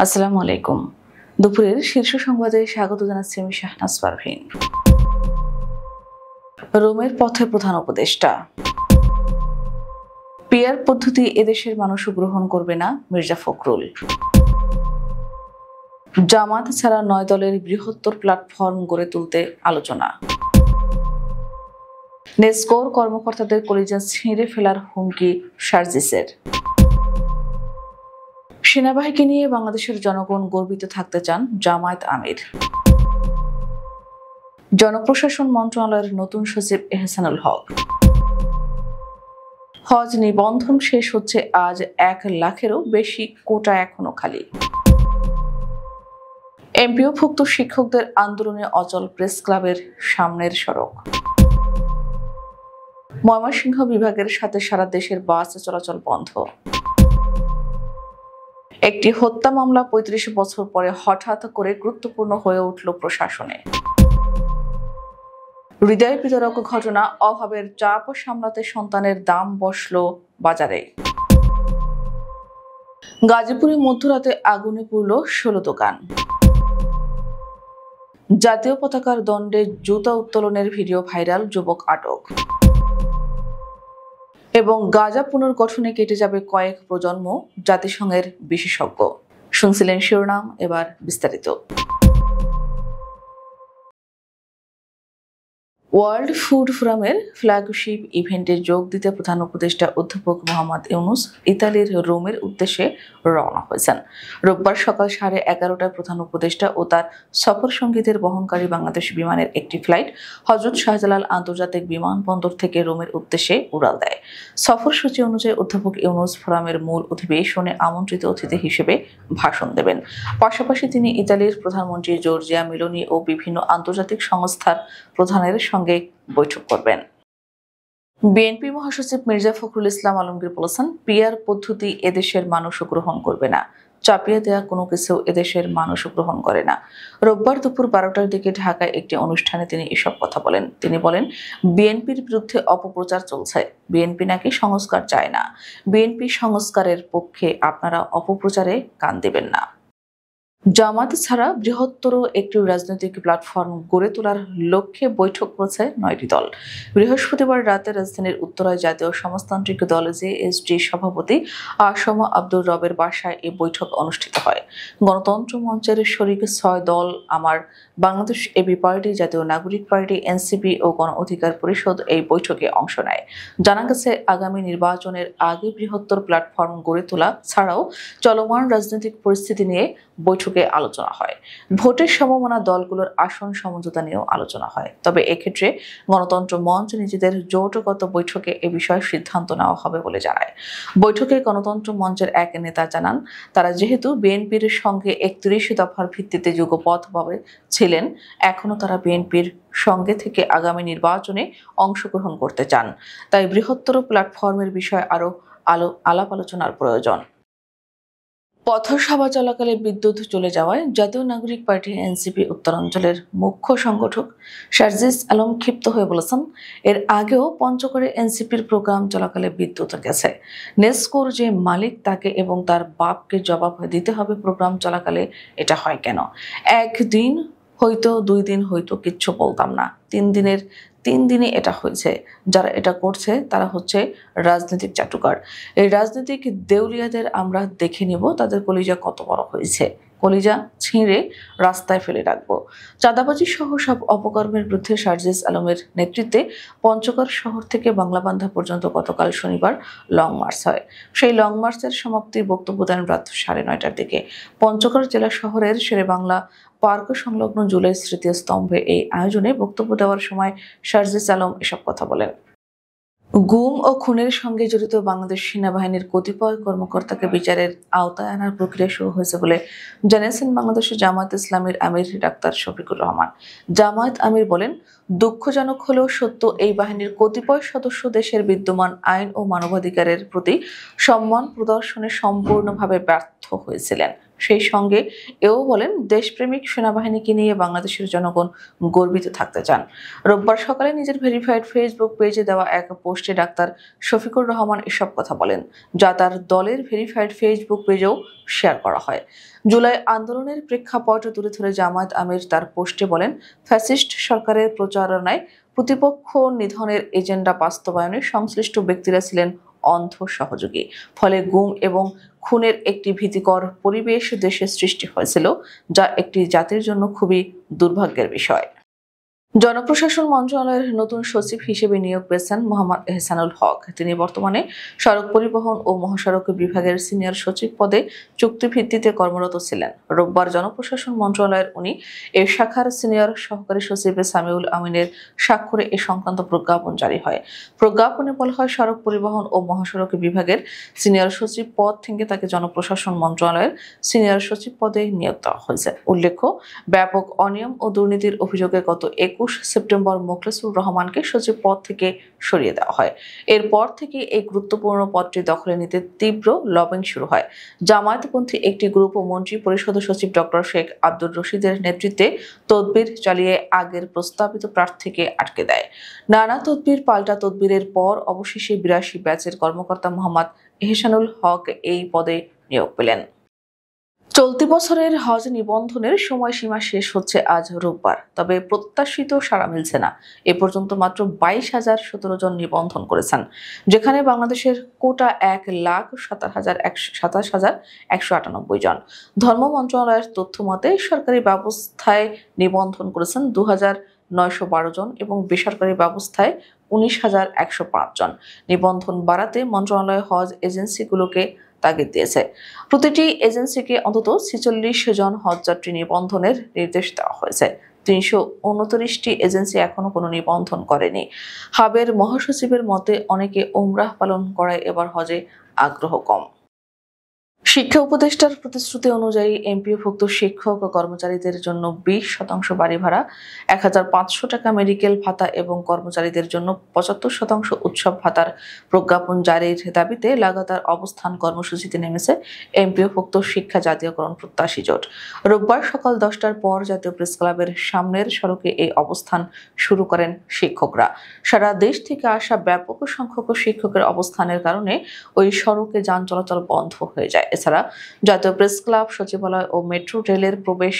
আসসালামু আলাইকুম। দুপুরের শীর্ষ সংবাদে স্বাগত জানাচ্ছি আমি শাহনাজ পারভীন। রোমের পথে প্রধান উপদেষ্টা। পিআর পদ্ধতি এদেশের মানুষও গ্রহণ করবে না, মির্জা ফখরুল। জামাত ছাড়া 9 দলের বৃহত্তর প্ল্যাটফর্ম গড়ে তুলতে আলোচনা। নেসকোর কর্মকর্তাদের কলিজা ছিঁড়ে ফেলার হুমকি সার্জিসের। সেনাবাহিনীকে নিয়ে বাংলাদেশের জনগণ গর্বিত থাকতে চান জামায়াত আমির। জনপ্রশাসন মন্ত্রণালয়ের নতুন সচিব এহসানুল হক। হজ নিবন্ধন শেষ হচ্ছে আজ, 1 লাখেরও বেশি কোটা এখনো খালি। এমপিওভুক্ত শিক্ষকদের আন্দোলনে অচল প্রেস ক্লাবের সামনের সড়ক। ময়মনসিংহ বিভাগের সাথে সারা দেশের বাস চলাচল বন্ধ। একটি হত্যা মামলা 35 বছর পরে হঠাৎ করে গুরুত্বপূর্ণ হয়ে উঠল প্রশাসনে। হৃদয় বিতরক ঘটনা, অভাবের চাপ সামলাতে সন্তানের দাম বসল বাজারে। গাজীপুরে মধ্যরাতে আগুনে পুড়ল 16 দোকান। জাতীয় পতাকার দণ্ডে জুতা উত্তোলনের ভিডিও ভাইরাল, যুবক আটক। এবং গাজা পুনর্গঠনে কেটে যাবে কয়েক প্রজন্ম, জাতিসংঘের বিশেষজ্ঞ। শুনছিলেন শিরোনাম, এবার বিস্তারিত। ওয়ার্ল্ড ফুড ফোরামের ফ্ল্যাগশিপ ইভেন্টে যোগ দিতে প্রধান উপদেষ্টা অধ্যাপক মোহাম্মদ ইউনূস ইতালির রোমের উদ্দেশ্যে রওনা হয়েছেন। রোববার সকাল 11:30টায় প্রধান উপদেষ্টা ও তার সফর সঙ্গীদের বহনকারী বাংলাদেশ বিমানের একটি ফ্লাইট হযরত শাহজালাল আন্তর্জাতিক বিমানবন্দর থেকে রোমের উদ্দেশ্যে উড়াল দেয়। সফরসূচি অনুযায়ী অধ্যাপক ইউনূস ফোরামের মূল অধিবেশনে আমন্ত্রিত অতিথি হিসেবে ভাষণ দেবেন। পাশাপাশি তিনি ইতালির প্রধানমন্ত্রী জর্জিয়া মেলোনি ও বিভিন্ন আন্তর্জাতিক সংস্থার প্রধানের সঙ্গে বৈঠক করবেন। বিএনপি মহাসচিব মির্জা ফখরুল ইসলাম আলমগীর বলেছেন, পিআর পদ্ধতি এদেশের মানুষও গ্রহণ করবে না, চাপিয়ে দেয়া কোনো কিছু এদেশের মানুষও গ্রহণ করে না। রোববার দুপুর 12টার দিকে ঢাকায় একটি অনুষ্ঠানে তিনি এসব কথা বলেন। তিনি বলেন, বিএনপির বিরুদ্ধে অপপ্রচার চলছে, বিএনপি নাকি সংস্কার চায় না। বিএনপি সংস্কারের পক্ষে, আপনারা অপপ্রচারে কান দেবেন না। জামাত ছাড়া বৃহত্তর একটি রাজনৈতিক প্ল্যাটফর্ম গড়ে তোলার লক্ষ্যে বৈঠক করেছে 9টি দল। বৃহস্পতিবার রাতে রাজধানীর উত্তরায় জাতীয় সমাজতান্ত্রিক দল জেএসডি সভাপতি আসম আব্দুর রবের বাসায় এই বৈঠক অনুষ্ঠিত হয়। গণতন্ত্র মঞ্চের শরিক 6 দল, আমার বাংলাদেশ এবি পার্টি, জাতীয় নাগরিক পার্টি, এনসিপি ও গণ অধিকার পরিষদ এই বৈঠকে অংশ নেয়। জানা গেছে, আগামী নির্বাচনের আগে বৃহত্তর প্ল্যাটফর্ম গড়ে তোলা ছাড়াও চলমান রাজনৈতিক পরিস্থিতি নিয়ে বৈঠকে আলোচনা হয়। ভোটের সম্ভাবনা, দলগুলোর আসন সমঝোতা নিয়েও আলোচনা হয়। তবে এক্ষেত্রে গণতন্ত্র মঞ্চ নিজেদের জোটগত বৈঠকে এ বিষয়ে সিদ্ধান্ত নেওয়া হবে বলে জানায়। বৈঠকে গণতন্ত্র মঞ্চের এক নেতা জানান, তারা যেহেতু বিএনপির সঙ্গে 31 দফার ভিত্তিতে যুগপথভাবে ছিলেন, এখনো তারা বিএনপির সঙ্গে থেকে আগামী নির্বাচনে অংশগ্রহণ করতে চান। তাই বৃহত্তর প্ল্যাটফর্মের বিষয়ে আরও আলাপ আলোচনার প্রয়োজন। পথসভা চলাকালে বিদ্যুৎ চলে যাওয়ায় জাতীয় নাগরিক পার্টি এনসিপি উত্তরাঞ্চলের মুখ্য সংগঠক সার্জিস আলম ক্ষিপ্ত হয়ে বলেছেন, এর আগেও পঞ্চগড়ে এনসিপির প্রোগ্রাম চলাকালে বিদ্যুৎ গেছে। নেসকোর যে মালিক, তাকে এবং তার বাপকে জবাব দিতে হবে প্রোগ্রাম চলাকালে এটা হয় কেন। 1 দিন হয়তো, 2 দিন হয়তো, কিচ্ছু বলতাম না। 3 দিনে এটা হয়েছে। যারা এটা করছে তারা হচ্ছে রাজনৈতিক চাটুকার। এই রাজনৈতিক দেউলিয়াদের আমরা দেখে নিব তাদের কলিজা কত বড় হয়েছে। কলিজা ছিঁড়ে রাস্তায় ফেলে রাখবো। চাঁদাবাজি সহ সব অপকর্মের বিরুদ্ধে সার্জিস আলমের নেতৃত্বে পঞ্চগড় শহর থেকে বাংলাবান্ধা পর্যন্ত গতকাল শনিবার লং মার্চ হয়। সেই লং মার্চের সমাপ্তি বক্তব্য দেন রাত 9:30টার দিকে। পঞ্চগড় জেলা শহরের শেরেবাংলা পার্ক সংলগ্ন জুলাই স্মৃতিস্তম্ভে এই আয়োজনে বক্তব্য দেওয়ার সময় সার্জিস আলম এসব কথা বলেন। গুম ও খুনের সঙ্গে জড়িত বাংলাদেশ সেনাবাহিনীর কতিপয় কর্মকর্তাকে বিচারের আওতায় আনার প্রক্রিয়া শুরু হয়েছে বলে জানিয়েছেন বাংলাদেশের জামায়াত ইসলামীর আমির ডাক্তার শফিকুর রহমান। জামায়াত আমির বলেন, দুঃখজনক হলেও সত্য, এই বাহিনীর কতিপয় সদস্য দেশের বিদ্যমান আইন ও মানবাধিকারের প্রতি সম্মান প্রদর্শনে সম্পূর্ণভাবে ব্যর্থ হয়েছিলেন। সেই সঙ্গে এও বলেন, দেশপ্রেমিক সেনাবাহিনীকে নিয়ে বাংলাদেশের জনগণ গর্বিত থাকতে চান। রোববার সকালে নিজের ভেরিফাইড ফেসবুক পেজে দেওয়া এক পোস্টে ডাক্তার শফিকুর রহমান এসব কথা বলেন, যা তার দলের ভেরিফাইড ফেসবুক পেজেও শেয়ার করা হয়। জুলাই আন্দোলনের প্রেক্ষাপট তুলে ধরে জামায়াত আমির তার পোস্টে বলেন, ফ্যাসিস্ট সরকারের প্রচারণায় প্রতিপক্ষ নিধনের এজেন্ডা বাস্তবায়নে সংশ্লিষ্ট ব্যক্তিরা ছিলেন অন্ধ সহযোগী। ফলে গুম এবং খুনের একটি ভীতিকর পরিবেশ দেশে সৃষ্টি হয়েছিল, যা একটি জাতির জন্য খুবই দুর্ভাগ্যের বিষয়। জনপ্রশাসন মন্ত্রণালয়ের নতুন সচিব হিসেবে নিয়োগ পেয়েছেন মোহাম্মদ এহসানুল হক। তিনি বর্তমানে সড়ক পরিবহন ও মহাসড়ক বিভাগের সিনিয়র সচিব পদে চুক্তিভিত্তিতে কর্মরত ছিলেন। রোববার জনপ্রশাসন মন্ত্রণালয়ের উনি এ শাখার সিনিয়র সহকারী সচিব সামিউল আমিনের স্বাক্ষরে এ সংক্রান্ত প্রজ্ঞাপন জারি হয়। প্রজ্ঞাপনে বলা হয়, সড়ক পরিবহন ও মহাসড়ক বিভাগের সিনিয়র সচিব পদ থেকে তাকে জনপ্রশাসন মন্ত্রণালয়ের সিনিয়র সচিব পদে নিয়োগ দেওয়া হয়েছে। উল্লেখ্য, ব্যাপক অনিয়ম ও দুর্নীতির অভিযোগে গত 21 সেপ্টেম্বর মোখলেসুর রহমানকে সচিব পদ থেকে সরিয়ে দেওয়া হয়। এরপর থেকে এই গুরুত্বপূর্ণ পদটি দখলে নিতে তীব্র লবিং শুরু হয়। জামায়াতপন্থী একটি গ্রুপ ও মন্ত্রী পরিষদ সচিব ডক্টর শেখ আব্দুর রশিদের নেতৃত্বে তদবির চালিয়ে আগের প্রস্তাবিত প্রার্থীকে আটকে দেয়। নানা তদবির পাল্টা তদবিরের পর অবশেষে 82 ব্যাচের কর্মকর্তা মোহাম্মদ এহসানুল হক এই পদে নিয়োগ পেলেন। চলতি বছরের হজ নিবন্ধনের সময়সীমা শেষ হচ্ছে আজ রোববার, তবে প্রত্যাশিত সাড়া মিলছে না। এ পর্যন্ত মাত্র 22,017 জন নিবন্ধন করেছেন, যেখানে বাংলাদেশের কোটা 1,27,198 জন। ধর্ম মন্ত্রণালয়ের তথ্য মতে সরকারি ব্যবস্থায় নিবন্ধন করেছেন 2,912 জন এবং বেসরকারি ব্যবস্থায় 19,105 জন। নিবন্ধন বাড়াতে মন্ত্রণালয় হজ এজেন্সিগুলোকে তাগিদ দিয়েছে। প্রতিটি এজেন্সিকে অন্তত 46 জন হজযাত্রী নিবন্ধনের নির্দেশ দেওয়া হয়েছে। 329টি এজেন্সি এখনো কোনো নিবন্ধন করেনি। হাবের মহাসচিবের মতে, অনেকে উমরাহ পালন করায় এবার হজে আগ্রহ কম। শিক্ষা উপদেষ্টার প্রতিশ্রুতি অনুযায়ী এমপিওভুক্ত শিক্ষক ও কর্মচারীদের জন্য 20% বাড়ি ভাড়া, 1,500 টাকা মেডিকেল ভাতা এবং কর্মচারীদের জন্য 75% উৎসব ভাতার প্রজ্ঞাপন জারির দাবিতে লাগাতার অবস্থান কর্মসূচিতে নেমেছে এমপিওভুক্ত শিক্ষা জাতীয়করণ প্রত্যাশী জোট। রোববার সকাল 10টার পর জাতীয় প্রেস ক্লাবের সামনের সড়কে এই অবস্থান শুরু করেন শিক্ষকরা। সারা দেশ থেকে আসা ব্যাপক সংখ্যক শিক্ষকের অবস্থানের কারণে ওই সড়কে যান চলাচল বন্ধ হয়ে যায়। এছাড়া জাতীয় প্রেস ক্লাব, সচিবালয় ও মেট্রো রেলের প্রবেশ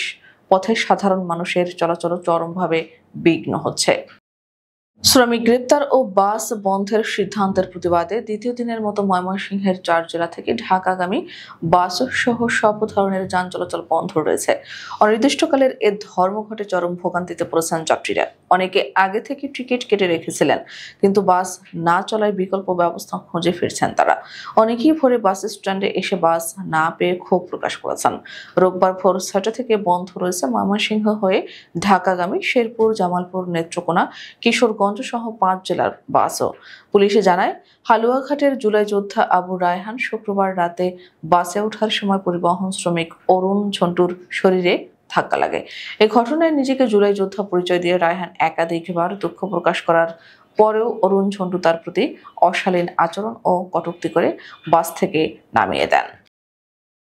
পথে সাধারণ মানুষের চলাচল চরমভাবে বিঘ্ন হচ্ছে। শ্রমিক গ্রেপ্তার ও বাস বন্ধের সিদ্ধান্তের প্রতিবাদে দ্বিতীয় দিনের মতো ময়মনসিংহের 4 জেলা থেকে ঢাকাগামী বাস সহ সব ধরনের যান চলাচল বন্ধ রয়েছে। অনির্দিষ্টকালের এ ধর্মঘটে চরম ভোগান্তিতে পড়েছেন যাত্রীরা। অনেকে আগে থেকে টিকিট কেটে রেখেছিলেন, কিন্তু বাস না চলায় বিকল্প ব্যবস্থা খুঁজে ফিরছেন তারা। অনেকেই ভোরে বাস স্ট্যান্ডে এসে বাস না পেয়ে ক্ষোভ প্রকাশ করেছেন। রোববার ভোর 6টা থেকে বন্ধ রয়েছে ময়মনসিংহ হয়ে ঢাকাগামী শেরপুর, জামালপুর, নেত্রকোনা, কিশোরগঞ্জ সহ 5 জেলার বাসও। পুলিশে জানায়, হালুয়াঘাটের জুলাই যোদ্ধা আবু রায়হান শুক্রবার রাতে বাসে ওঠার সময় পরিবহন শ্রমিক অরুণ ঝন্টুর শরীরে ধাক্কা লাগে। এই ঘটনায় নিজেকে জুলাই যোদ্ধা পরিচয় দিয়ে রায়হান একাধিকবার দুঃখ প্রকাশ করার পরেও অরুণ ঝন্টু তার প্রতি অশালীন আচরণ ও কটূক্তি করে বাস থেকে নামিয়ে দেন।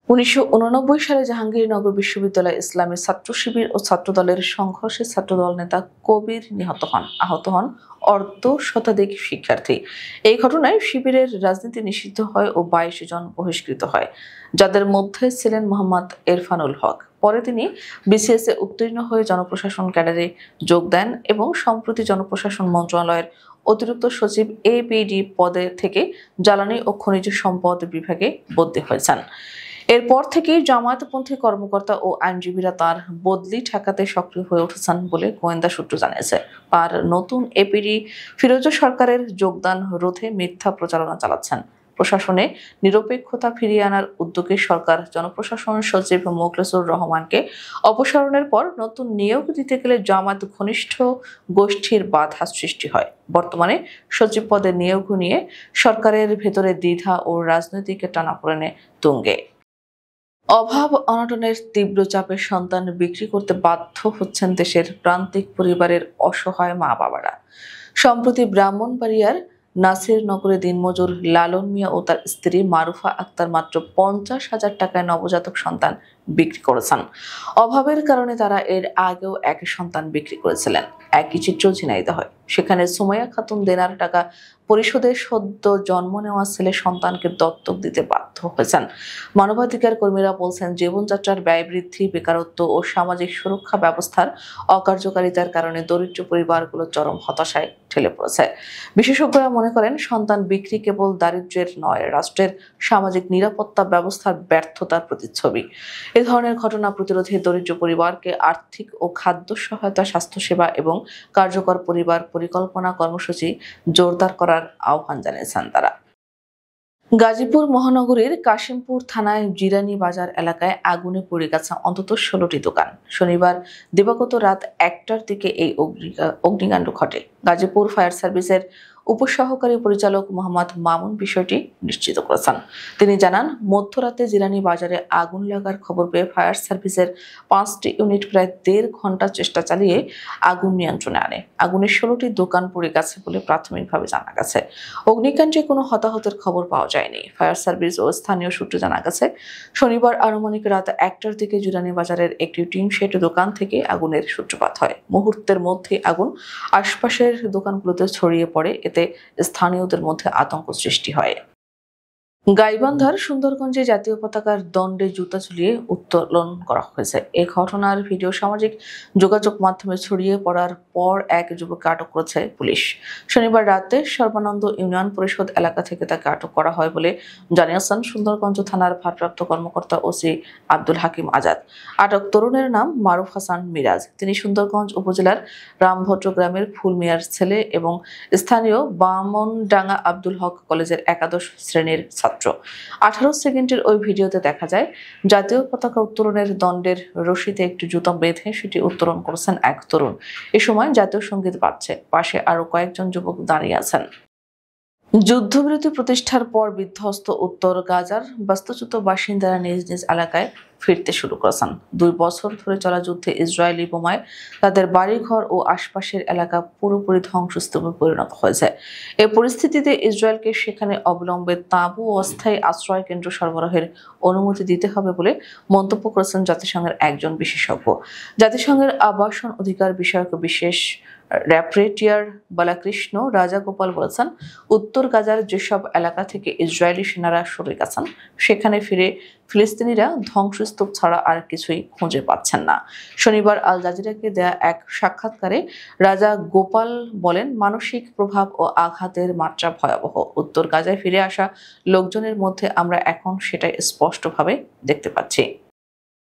1989 সালে জাহাঙ্গীরনগর বিশ্ববিদ্যালয় ইসলামী ছাত্র শিবির ও ছাত্রদলের সংঘর্ষে ছাত্রদল নেতা কবির নিহত হন। আহত হন অর্ধ শতাধিক শিক্ষার্থী। এই ঘটনায় শিবিরের রাজনীতি নিষিদ্ধ হয় ও 22 জন বহিষ্কৃত হয়, যাদের মধ্যে ছিলেন মোহাম্মদ এরফানুল হক। পরে তিনি বিসিএস এ উত্তীর্ণ হয়ে জনপ্রশাসন ক্যাডারে যোগ দেন এবং সম্প্রতি জনপ্রশাসন মন্ত্রণালয়ের অতিরিক্ত সচিব এপিডি পদে থেকে জ্বালানি ও খনিজ সম্পদ বিভাগে বদলি হয়েছেন। এরপর থেকেই জামায়াতপন্থী কর্মকর্তা ও আইনজীবীরা তার বদলি ঠেকাতে সক্রিয় হয়ে উঠেছেন বলে গোয়েন্দা সূত্র জানিয়েছে। আর নতুন এপিডি ফিরোজা সরকারের যোগদান রোধে মিথ্যা প্রচারণা চালাচ্ছেন। প্রশাসনে নিরপেক্ষতা ফিরিয়ে আনার উদ্যোগে সরকার জনপ্রশাসন সচিব মোখলেসুর রহমানকে অপসারণের পর নতুন নিয়োগ দিতে গেলে জামায়াত ঘনিষ্ঠ গোষ্ঠীর বাধা সৃষ্টি হয়। বর্তমানে সচিব পদে নিয়োগ নিয়ে সরকারের ভেতরে দ্বিধা ও রাজনৈতিক টানাপোড়েনে তুঙ্গে। অভাব অনটনের তীব্র চাপে সন্তান বিক্রি করতে বাধ্য হচ্ছেন দেশের প্রান্তিক পরিবারের অসহায় মা বাবারা। সম্প্রতি ব্রাহ্মণবাড়িয়ার নাসিরনগরে দিনমজুর লালন মিয়া ও তার স্ত্রী মারুফা আক্তার মাত্র 50,000 টাকায় নবজাতক সন্তান বিক্রি করেছেন। অভাবের কারণে তারা এর আগেও একই সন্তান বিক্রি করেছিলেন। একই চিত্র ঝিনাইদহে হয়। সেখানে সুমাইয়া খাতুন দেনার টাকা পরিশোধে সদ্য জন্ম নেওয়া ছেলে সন্তানকে দত্তক দিতে বাধ্য হয়েছেন। মানবাধিকার কর্মীরা বলছেন, জীবনযাত্রার ব্যয় বৃদ্ধি, বেকারত্ব ও সামাজিক সুরক্ষা ব্যবস্থার অকার্যকারিতার কারণে দরিদ্র পরিবারগুলো চরম হতাশায় ঠেলে পড়েছে। বিশেষজ্ঞরা মনে করেন, সন্তান বিক্রি কেবল দারিদ্র্যের নয়, রাষ্ট্রের সামাজিক নিরাপত্তা ব্যবস্থার ব্যর্থতার প্রতিচ্ছবি। এ ধরনের ঘটনা প্রতিরোধে দরিদ্র পরিবারকে আর্থিক ও খাদ্য সহায়তা, স্বাস্থ্যসেবা এবং কার্যকর পরিবার পরিকল্পনা কর্মসূচি জোরদার করার আহ্বান জানিয়েছেন তারা। গাজীপুর মহানগরীর কাশিমপুর থানায় জিরানি বাজার এলাকায় আগুনে পুড়ে গেছে অন্তত 16টি দোকান। শনিবার দিবাগত রাত 1টার দিকে এই অগ্নিকাণ্ড ঘটে। গাজীপুর ফায়ার সার্ভিসের উপসহকারী পরিচালক মোহাম্মদ মামুন বিষয়টি নিশ্চিত করেছেন। তিনি জানান, মধ্যরাতে জিরানি বাজারে আগুন লাগার খবর পেয়ে ফায়ার সার্ভিসের 5টি ইউনিট প্রায় 1.5 ঘন্টা চেষ্টা চালিয়ে আগুন নিয়ন্ত্রণে আনে। আগুনে 16টি দোকান পুড়ে গেছে বলে প্রাথমিকভাবে জানা গেছে। অগ্নিকাণ্ডে কোনো হতাহতের খবর পাওয়া যায়নি। ফায়ার সার্ভিস ও স্থানীয় সূত্রে জানা গেছে, শনিবার আনুমানিক রাত 1টার দিকে জিরানি বাজারের একটি টিন শেড দোকান থেকে আগুনের সূত্রপাত হয়। মুহূর্তের মধ্যে আগুন আশপাশের দোকানগুলোতে ছড়িয়ে পড়ে। এতে স্থানীয়দের মধ্যে আতঙ্ক সৃষ্টি হয়। গাইবান্ধার সুন্দরগঞ্জে জাতীয় পতাকার দণ্ডে জুতা ঝুলিয়ে উত্তোলন করা হয়েছে। এই ঘটনার ভিডিও সামাজিক যোগাযোগ মাধ্যমে ছড়িয়ে পড়ার পর এক যুবককে আটক করেছে পুলিশ। শনিবার রাতে সর্বানন্দ ইউনিয়ন পরিষদ এলাকা থেকে তাকে আটক করা হয় বলে জানিয়েছেন সুন্দরগঞ্জ থানার ভারপ্রাপ্ত কর্মকর্তা ওসি আব্দুল হাকিম আজাদ। আটক তরুণের নাম মারুফ হাসান মিরাজ। তিনি সুন্দরগঞ্জ উপজেলার রামভদ্র গ্রামের ফুলমিয়ার ছেলে এবং স্থানীয় বামনডাঙ্গা আব্দুল হক কলেজের একাদশ শ্রেণীর ছাত্র। 18 সেকেন্ডের ওই ভিডিওতে দেখা যায়, জাতীয় পতাকা উত্তোলনের দণ্ডের রশিতে একটি জুতা বেঁধে সেটি উত্তোলন করেছেন এক তরুণ। এ সময় জাতীয় সঙ্গীত বাজছে। পাশে আরো কয়েকজন যুবক দাঁড়িয়ে আছেন। যুদ্ধবিরতি প্রতিষ্ঠার পর বিধ্বস্ত উত্তর গাজার বাস্তুচ্যুত বাসিন্দারা নিজ নিজ এলাকায় ফিরতে শুরু করেছেন। 2 বছর ধরে চলা যুদ্ধে ইসরায়েলি বোমায় তাদের বাড়িঘর ও আশপাশের এলাকা পুরোপুরি ধ্বংসস্তূপে পরিণত হয়েছে। এই পরিস্থিতিতে ইসরায়েলকে সেখানে অবিলম্বে তাঁবু ও অস্থায়ী আশ্রয় কেন্দ্র সরবরাহের অনুমতি দিতে হবে বলে মন্তব্য করেছেন জাতিসংঘের একজন বিশেষজ্ঞ। জাতিসংঘের আবাসন অধিকার বিষয়ক বিশেষ র্যাপরেটিয়ার বালাকৃষ্ণ রাজাগোপাল বলেছেন, উত্তর গাজার যেসব এলাকা থেকে ইসরায়েলি সেনারা সরে গেছেন সেখানে ফিরে ফিলিস্তিনিরা ধ্বংসস্তূপ ছাড়া আর কিছুই খুঁজে পাচ্ছেন না। শনিবার আল জাজিরাকে দেয়া এক সাক্ষাৎকারে রাজা গোপাল বলেন, মানসিক প্রভাব ও আঘাতের মাত্রা ভয়াবহ। উত্তর গাজায় ফিরে আসা লোকজনের মধ্যে আমরা এখন সেটাই স্পষ্টভাবে দেখতে পাচ্ছি।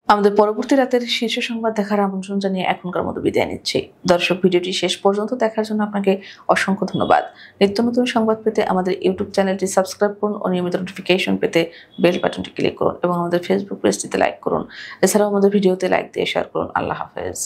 আমাদের পরবর্তী রাতের শীর্ষ সংবাদ দেখার আমন্ত্রণ জানিয়ে এখনকার মতো বিদায় নিচ্ছি। দর্শক, ভিডিওটি শেষ পর্যন্ত দেখার জন্য আপনাকে অসংখ্য ধন্যবাদ। নিত্য নতুন সংবাদ পেতে আমাদের ইউটিউব চ্যানেলটি সাবস্ক্রাইব করুন ও নিয়মিত নোটিফিকেশন পেতে বেল বাটনটি ক্লিক করুন এবং আমাদের ফেসবুক পেজটিতে লাইক করুন। এছাড়াও আমাদের ভিডিওতে লাইক দিয়ে শেয়ার করুন। আল্লাহ হাফেজ।